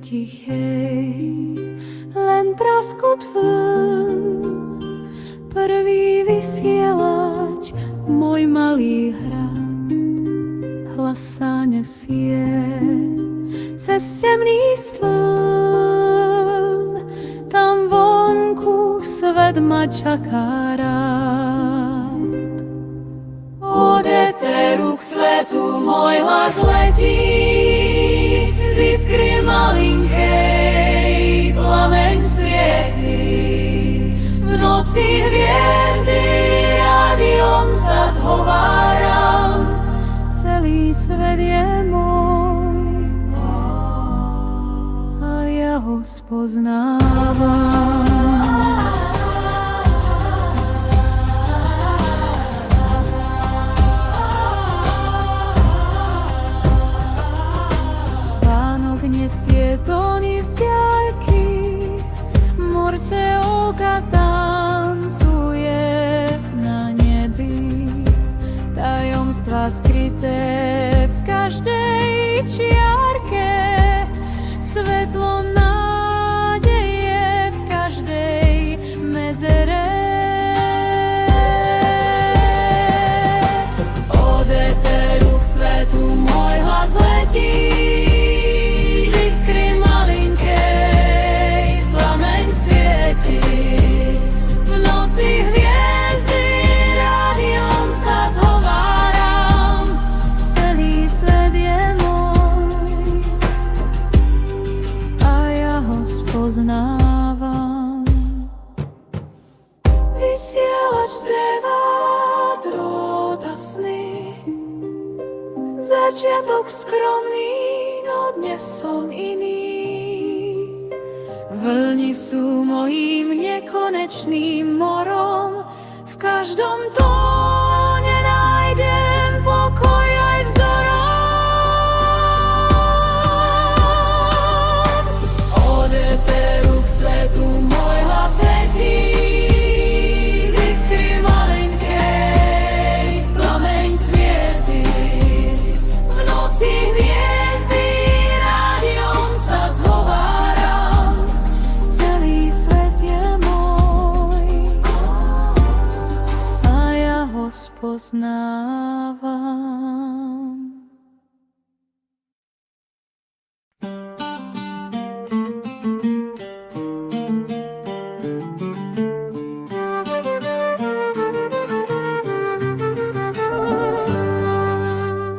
tichej, len praskot vln. Prvý vysielať môj malý hrad, hlas sa nesie cez temný stĺm. Tam vonku svet ma čaká rád. Od éteru k svetu môj hlas letí, z iskry malinkej plameň svieti. V noci hviezdy rádiom sa zhováram, celý svet je môj a ja ho spoznávam. Nesie tóny z diaľky, Morseovka tancuje na nebi. Tajomstvá skryté v každej čiarke, svetlo nádeje v každej medzere. Od éteru k svetu môj hlas letí, v noci hviezdy rádiom sa zhováram, celý svet je môj a ja ho spoznávam. Vysielač z dreva, drôt a sny, začiatok skromný, no dnes som iný. Vlny sú mojím nekonečným morom, v každom tóne nájdem pokoj aj vzdorom. Od éteru k svetu môj hlas letí, z iskry malinkej plameň svieti. V noci hviezdy rádiom sa zhováram, spoznávam.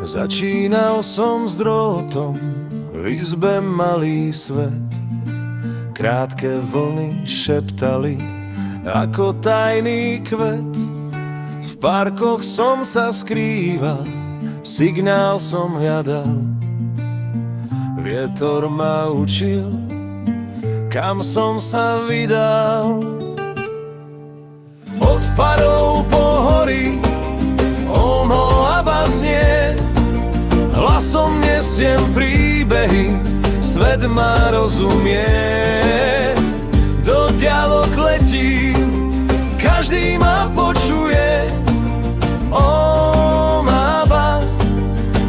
Začínal som s drôtom, v izbe malý svet. Krátke vlny šeptali ako tajný kvet. V parkoch som sa skrýval, signál som hľadal. Vietor ma učil, kam som sa vydal. Od parov po hory, a baznie, hlasom nesiem príbehy, svet ma rozumie. Do diaľok letím, každý ma počuje. Máva,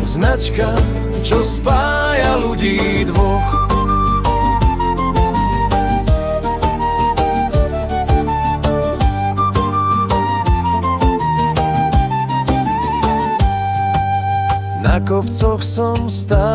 značka, čo spája ľudí dvoch. Na kopcoch som stál.